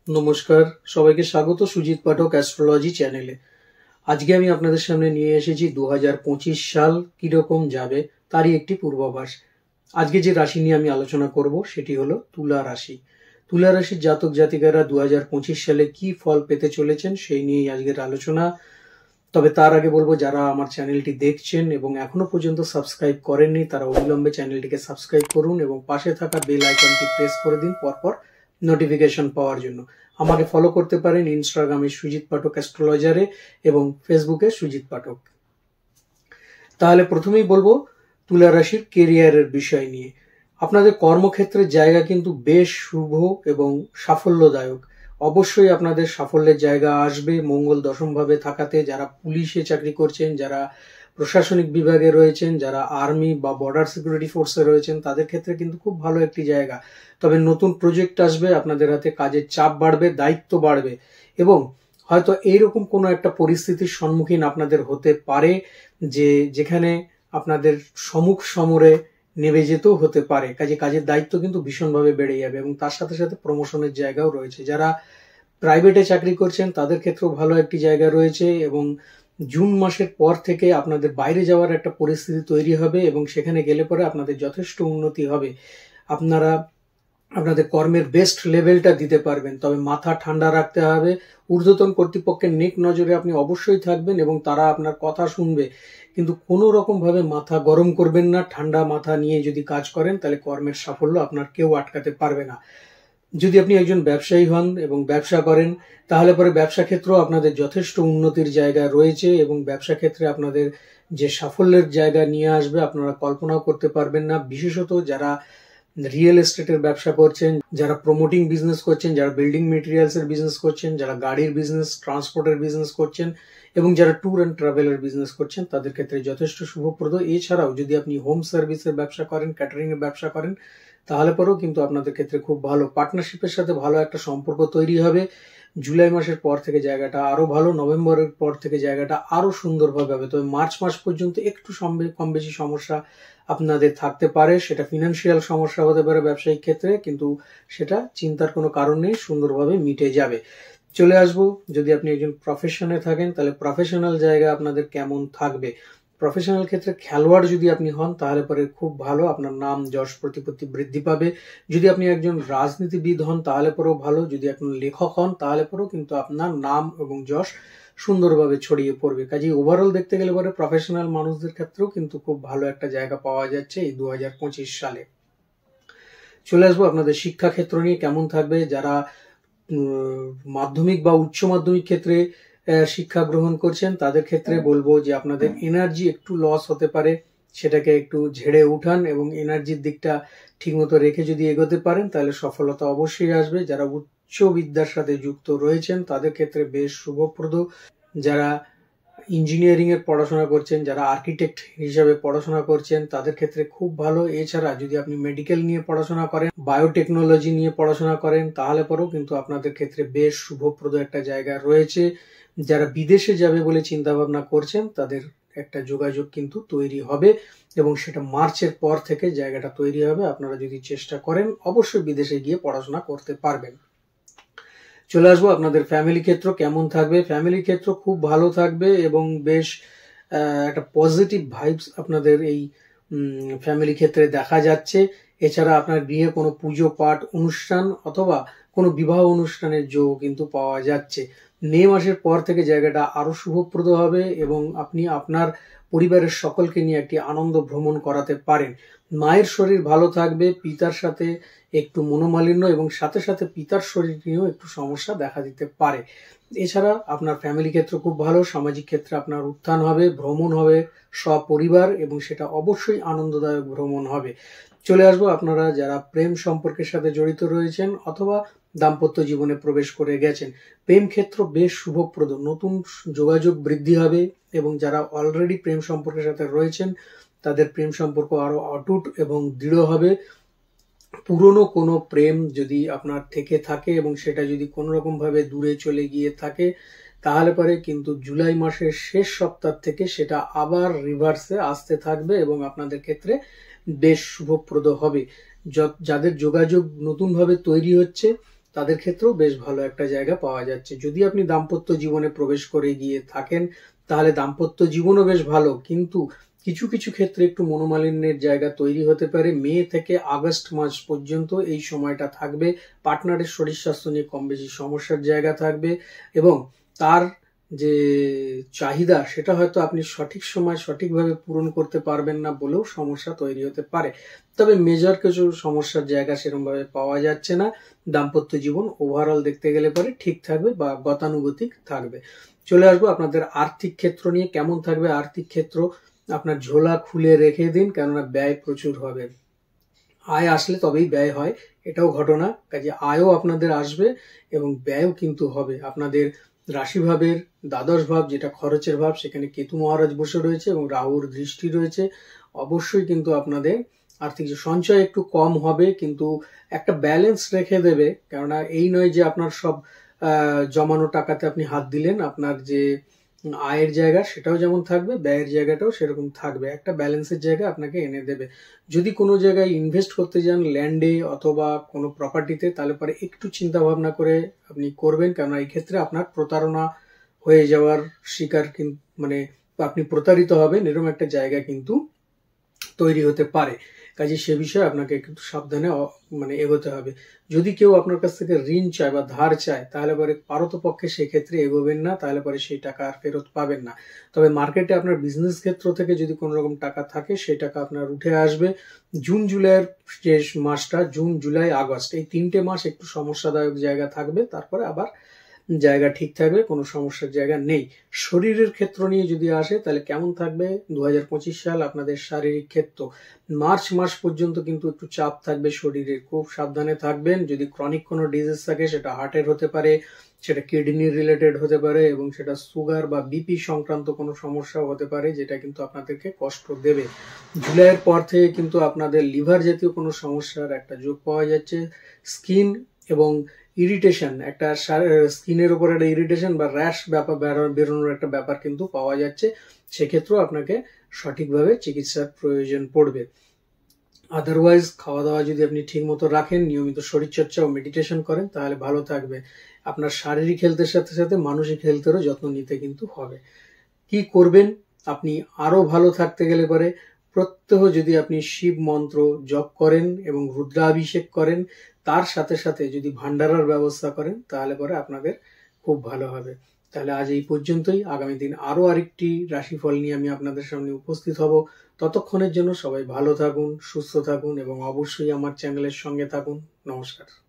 নমস্কার, সবাইকে স্বাগত সুজিত পাঠক অ্যাস্ট্রোলজি চ্যানেলে। আজকে আমি আপনাদের সামনে নিয়ে এসেছি 2025 সাল কিরকম যাবে তারই একটি পূর্বাভাস। আজকে যে রাশি নিয়ে আমি আলোচনা করব সেটি হলো তুলা রাশি। তুলা রাশির জাতক জাতিকারা 2025 সালে কি ফল পেতে চলেছেন সেই নিয়েই আজকের আলোচনা। তবে তার আগে বলবো, যারা আমার চ্যানেলটি দেখছেন এবং এখনো পর্যন্ত সাবস্ক্রাইব করেননি তারা অবিলম্বে চ্যানেলটিকে সাবস্ক্রাইব করুন এবং পাশে থাকা বেল আইকনটি প্রেস করে দিন পরপর নোটিফিকেশন পাওয়ার জন্য। আমাকে ফলো করতে পারেন ইনস্টাগ্রামে সুজিত পাঠক অ্যাস্ট্রোলজারে এবং ফেসবুকে সুজিত পাঠক। তাহলে প্রথমেই বলবো তুলা রাশির কেরিয়ারের বিষয় নিয়ে। আপনাদের কর্মক্ষেত্রের জায়গা কিন্তু বেশ শুভ এবং সাফল্যদায়ক। অবশ্যই আপনাদের সাফল্যের জায়গা আসবে মঙ্গল দশমভাবে থাকাতে। যারা পুলিশে চাকরি করছেন, যারা প্রশাসনিক বিভাগে রয়েছেন, যারা আর্মি বা বর্ডার সিকিউরিটি ফোর্সে রয়েছেন, তাদের ক্ষেত্রে কিন্তু খুব ভালো একটি জায়গা। তবে নতুন প্রজেক্ট আসবে, আপনাদের হাতে কাজের চাপ বাড়বে, দায়িত্ব বাড়বে এবং হয়তো এইরকম কোনো একটা পরিস্থিতির সম্মুখীন আপনাদের হতে পারে যেখানে আপনাদের সম্মুখ সমরে নেমে যেতেও হতে পারে। কাজের দায়িত্ব কিন্তু ভীষণভাবে বেড়ে যাবে এবং তার সাথে সাথে প্রমোশনের জায়গাও রয়েছে। যারা প্রাইভেটে চাকরি করছেন তাদের ক্ষেত্রেও ভালো একটি জায়গা রয়েছে এবং জুন মাসের পর থেকে আপনাদের বাইরে যাওয়ার একটা পরিস্থিতি তৈরি হবে এবং সেখানে গেলে পরে আপনাদের যথেষ্ট উন্নতি হবে। আপনারা আপনাদের কর্মের বেস্ট লেভেলটা দিতে পারবেন। তবে মাথা ঠান্ডা রাখতে হবে। ঊর্ধ্বতন কর্তৃপক্ষের নেক নজরে আপনি অবশ্যই থাকবেন এবং তারা আপনার কথা শুনবে, কিন্তু কোনো রকম ভাবে মাথা গরম করবেন না। ঠান্ডা মাথা নিয়ে যদি কাজ করেন তাহলে কর্মের সাফল্য আপনার কেউ আটকাতে পারবে না। যদি আপনি একজন ব্যবসায়ী হন এবং ব্যবসা করেন তাহলে পরে ব্যবসা ক্ষেত্রেও আপনাদের যথেষ্ট উন্নতির জায়গা রয়েছে এবং ব্যবসা ক্ষেত্রে আপনাদের যে সাফল্যের জায়গা নিয়ে আসবে আপনারা কল্পনাও করতে পারবেন না। বিশেষত যারা রিয়েল এস্টেটের ব্যবসা করছেন, যারা প্রমোটিং বিজনেস করছেন, যারা বিল্ডিং মেটেরিয়ালস এর বিজনেস করছেন, যারা গাড়ির বিজনেস, ট্রান্সপোর্টের বিজনেস করছেন এবং যারা ট্যুর অ্যান্ড ট্রাভেলের বিজনেস করছেন তাদের ক্ষেত্রে যথেষ্ট শুভপ্রদ। এছাড়াও যদি আপনি হোম সার্ভিসের ব্যবসা করেন, ক্যাটারিং এর ব্যবসা করেন তাহলে পরেও কিন্তু আপনাদের ক্ষেত্রে খুব ভালো। পার্টনারশিপের সাথে ভালো একটা সম্পর্ক তৈরি হবে। জুলাই মাসের পর থেকে জায়গাটা আরো ভালো, নভেম্বরের পর থেকে জায়গাটা আরো সুন্দরভাবে হবে। তবে মার্চ মাস পর্যন্ত একটু কম বেশি সমস্যা আপনাদের থাকতে পারে। সেটা ফিনান্সিয়াল সমস্যা হতে পারে ব্যবসায়িক ক্ষেত্রে, কিন্তু সেটা চিন্তার কোনো কারণ নেই, সুন্দরভাবে মিটে যাবে। চলে আসবো, যদি আপনি একজন প্রফেশনে থাকেন তাহলে প্রফেশনাল জায়গা আপনাদের কেমন থাকবে। প্রফেশনাল ক্ষেত্রে খেলোয়াড় যদি আপনি হন তাহলে পরে খুব ভালো, আপনার নাম যশ প্রতিপত্তি বৃদ্ধি পাবে। যদি আপনি একজন রাজনীতিবিদ হন তাহলে পরেও ভালো। যদি আপনি লেখক হন তাহলে পরেও কিন্তু আপনার নাম এবং যশ সুন্দরভাবে ছড়িয়ে পড়বে। কাজেই ওভারঅল দেখতে গেলে পরে প্রফেশনাল মানুষদের ক্ষেত্রেও কিন্তু খুব ভালো একটা জায়গা পাওয়া যাচ্ছে এই 2025 সালে। চলে আসবো আপনাদের শিক্ষা ক্ষেত্র নিয়ে কেমন থাকবে। যারা মাধ্যমিক বা উচ্চ মাধ্যমিক ক্ষেত্রে শিক্ষা গ্রহণ করছেন তাদের ক্ষেত্রে বলবো যে আপনাদের এনার্জি একটু লস হতে পারে, সেটাকে একটু ঝেড়ে উঠান এবং এনার্জির দিকটা ঠিকমতো রেখে যদি এগোতে পারেন তাহলে সফলতা অবশ্যই আসবে। যারা উচ্চ বিদ্যার সাথে যুক্ত রয়েছেন তাদের ক্ষেত্রে বেশ শুভপ্রদ। যারা ইঞ্জিনিয়ারিং এর পড়াশোনা করছেন, যারা আর্কিটেক্ট হিসাবে পড়াশোনা করছেন তাদের ক্ষেত্রে খুব ভালো। এছাড়া যদি আপনি মেডিকেল নিয়ে পড়াশোনা করেন, বায়োটেকনোলজি নিয়ে পড়াশোনা করেন তাহলে পরেও কিন্তু আপনাদের ক্ষেত্রে বেশ শুভপ্রদ একটা জায়গা রয়েছে। যারা বিদেশে যাবে বলে চিন্তা ভাবনা করছেন তাদের একটা যোগাযোগ কিন্তু তৈরি হবে এবং সেটা মার্চের পর থেকে জায়গাটা তৈরি হবে। আপনারা যদি চেষ্টা করেন অবশ্যই বিদেশে গিয়ে পড়াশোনা করতে পারবেন। চলে আসবো আপনাদের ফ্যামিলি ক্ষেত্র কেমন থাকবে। ফ্যামিলি ক্ষেত্র খুব ভালো থাকবে এবং বেশ একটা পজিটিভ ভাইবস আপনাদের এই ফ্যামিলি ক্ষেত্রে দেখা যাচ্ছে। এছাড়া আপনার গৃহে কোনো পুজো পাঠ অনুষ্ঠান অথবা কোনো বিবাহ অনুষ্ঠানের যোগ কিন্তু পাওয়া যাচ্ছে। মে মাসের পর থেকে জায়গাটা আরো শুভপ্রদ হবে এবং আপনি আপনার পরিবারের সকলকে নিয়ে একটি আনন্দ ভ্রমণ করাতে পারেন। মায়ের শরীর ভালো থাকবে, পিতার সাথে একটু মনোমালিন্য এবং সাথে সাথে পিতার শরীর নিয়েও একটু সমস্যা দেখা দিতে পারে। এছাড়া আপনার ফ্যামিলি ক্ষেত্র খুব ভালো, সামাজিক ক্ষেত্রে আপনার উত্থান হবে, ভ্রমণ হবে সপরিবার এবং সেটা অবশ্যই আনন্দদায়ক ভ্রমণ হবে। চলে আসবো আপনারা যারা প্রেম সম্পর্কের সাথে জড়িত রয়েছেন অথবা দাম্পত্য জীবনে প্রবেশ করে গেছেন। প্রেম ক্ষেত্র বেশ শুভপ্রদ, নতুন যোগাযোগ বৃদ্ধি হবে এবং যারা অলরেডি প্রেম সম্পর্কের সাথে রয়েছেন তাদের প্রেম সম্পর্ক আরো অটুট এবং দৃঢ় হবে। পুরনো কোনো প্রেম যদি আপনার থেকে থাকে এবং সেটা যদি কোনো রকম ভাবে দূরে চলে গিয়ে থাকে তাহলে পরে কিন্তু জুলাই মাসের শেষ সপ্তাহ থেকে সেটা আবার রিভার্সে আসতে থাকবে এবং আপনাদের ক্ষেত্রে বেশ শুভপ্রদ হবে। যাদের যোগাযোগ নতুন ভাবে তৈরি হচ্ছে তাদের ক্ষেত্রেও বেশ ভালো একটা জায়গা পাওয়া যাচ্ছে। যদি আপনি দাম্পত্য জীবনে প্রবেশ করে গিয়ে থাকেন তাহলে দাম্পত্য জীবনও বেশ ভালো, কিন্তু কিছু কিছু ক্ষেত্রে একটু মনোমালিন্যের জায়গা তৈরি হতে পারে। মে থেকে আগস্ট মাস পর্যন্ত এই সময়টা থাকবে। পার্টনারের শরীর স্বাস্থ্য নিয়ে কম বেশি সমস্যার জায়গা থাকবে এবং তার যে চাহিদা সেটা হয়তো আপনি সঠিক সময় সঠিকভাবে পূরণ করতে পারবেন না বলেও সমস্যা তৈরি হতে পারে। তবে মেজর কিছু সমস্যার জায়গা সেরকমভাবে পাওয়া যাচ্ছে না। দাম্পত্য জীবন ওভারঅল দেখতে গেলে পরে ঠিক থাকবে বা গতানুগতিক থাকবে। চলে আসবো আপনাদের আর্থিক ক্ষেত্র নিয়ে। কেমন থাকবে আর্থিক ক্ষেত্র? আপনার ঝোলা খুলে রেখে দিন, কেননা ব্যয় প্রচুর হবে। আয় আসলে তবেই ব্যয় হয়, এটাও ঘটনা। কাজে আয়ও আপনাদের আসবে এবং ব্যয়ও কিন্তু হবে। আপনাদের রাশিভাবের দ্বাদশ ভাব, যেটা খরচের ভাব, সেখানে কেতু মহারাজ বসে রয়েছে এবং রাহুর দৃষ্টি রয়েছে। অবশ্যই কিন্তু আপনাদের আর্থিক যে সঞ্চয় একটু কম হবে, কিন্তু একটা ব্যালেন্স রেখে দেবে। কেননা এই নয় যে আপনার সব জমানো টাকাতে আপনি হাত দিলেন। আপনার যে আয়ের জায়গা সেটাও যেমন থাকবে, ব্যয়ের জায়গাটাও সেরকম থাকবে। একটা ব্যালেন্সের জায়গা আপনাকে এনে দেবে। যদি কোনো জায়গায় ইনভেস্ট করতে যান, ল্যান্ডে অথবা কোনো প্রপার্টিতে, তাহলে পরে একটু চিন্তা ভাবনা করে আপনি করবেন, কেননা এই ক্ষেত্রে আপনার প্রতারণা হয়ে যাওয়ার শিকার মানে আপনি প্রতারিত হবেন, এরকম একটা জায়গা কিন্তু তৈরি হতে পারে। কাজে সে বিষয়ে আপনাকে একটু সাবধানে মানে এগোতে হবে। যদি কেউ আপনার কাছ থেকে ঋণ চায় বা ধার চায়, তাহলে পরে পারতপক্ষে সেক্ষেত্রে এগোবেন না, তাহলে পরে সেই টাকা আর ফেরত পাবেন না। তবে মার্কেটে আপনার বিজনেস ক্ষেত্র থেকে যদি কোনো রকম টাকা থাকে, সেই টাকা আপনার উঠে আসবে। জুন জুলাইয়ের যে মাসটা, জুন জুলাই আগস্ট, এই 3টে মাস একটু সমস্যাদায়ক জায়গা থাকবে, তারপরে আবার জায়গা ঠিক থাকবে, কোনো সমস্যার জায়গা নেই। শরীরের ক্ষেত্র নিয়ে যদি আসে, তাহলে কেমন থাকবে 2025 সাল আপনাদের শারীরিক ক্ষেত্র? মার্চ মাস পর্যন্ত কিন্তু একটু চাপ থাকবে শরীরের, খুব সাবধানে থাকবেন। যদি ক্রনিক কোনো ডিজিজ থাকে, সেটা হার্টের হতে পারে, সেটা কিডনি রিলেটেড হতে পারে, এবং সেটা সুগার বা বিপি সংক্রান্ত কোনো সমস্যাও হতে পারে, যেটা কিন্তু আপনাদেরকে কষ্ট দেবে। জুলাইয়ের পর থেকে কিন্তু আপনাদের লিভার জাতীয় কোনো সমস্যার একটা যোগ পাওয়া যাচ্ছে। স্কিন এবং ইরিটেশন, একটা স্কিনের উপর একটা ইরিটেশন বা র্যাশ ব্যাপার বেরোনোর একটা ব্যাপার কিন্তু পাওয়া যাচ্ছে। সেক্ষেত্রেও আপনাকে সঠিকভাবে চিকিৎসার প্রয়োজন পড়বে। আদারওয়াইজ খাওয়া দাওয়া যদি আপনি ঠিক মতো রাখেন, নিয়মিত শরীরচর্চা ও মেডিটেশন করেন, তাহলে ভালো থাকবে। আপনার শারীরিক হেলথের সাথে সাথে মানসিক হেলথেরও যত্ন নিতে কিন্তু হবে। কি করবেন আপনি আরো ভালো থাকতে গেলে পরে? প্রত্যহ যদি আপনি শিব মন্ত্র জপ করেন এবং রুদ্রাভিষেক করেন, তার সাথে সাথে যদি ভান্ডারার ব্যবস্থা করেন, তাহলে পরে আপনাদের খুব ভালো হবে। তাহলে আজ এই পর্যন্তই। আগামী দিন আরো আরেকটি রাশিফল নিয়ে আমি আপনাদের সামনে উপস্থিত হব। ততক্ষণের জন্য সবাই ভালো থাকুন, সুস্থ থাকুন এবং অবশ্যই আমার চ্যানেলের সঙ্গে থাকুন। নমস্কার।